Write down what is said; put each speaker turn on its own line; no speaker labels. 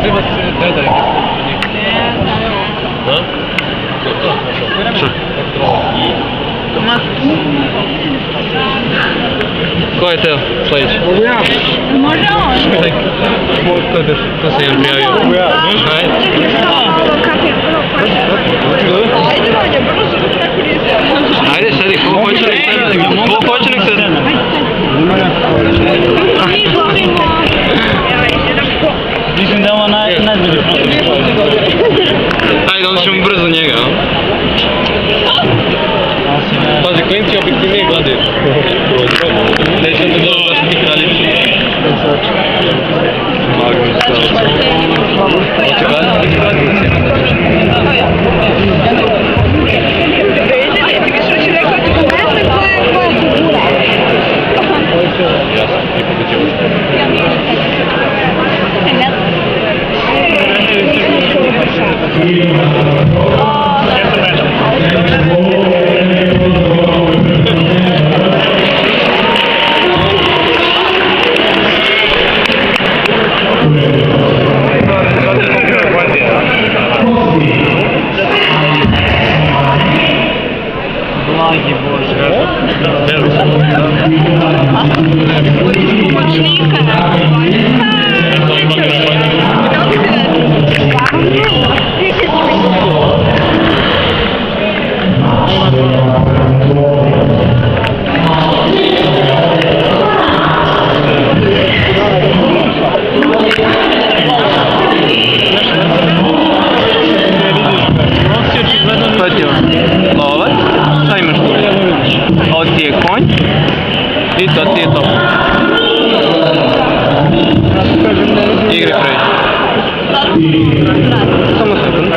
Покажи вас это. Да?
Що? Кой е те слайд?
Може он?
To se jim prijavio. Ajde, sedi, ko hoće nek sedi. Ko hoće nek sedi.
Mislim da je ovo najbolji
Ajde, onda ćemo brzo njega. Pazi, klinci objektivnije gledaju. Neće onda dobro da su ti kraljici. Hoće gledati ti kraljici. Jasno, i pobeđivaš.
Благи Боже.
Što ti je? Lovac? Šta imaš tu? Ovo ti je konj i to ti je to. Igri pređi. Samo sekund.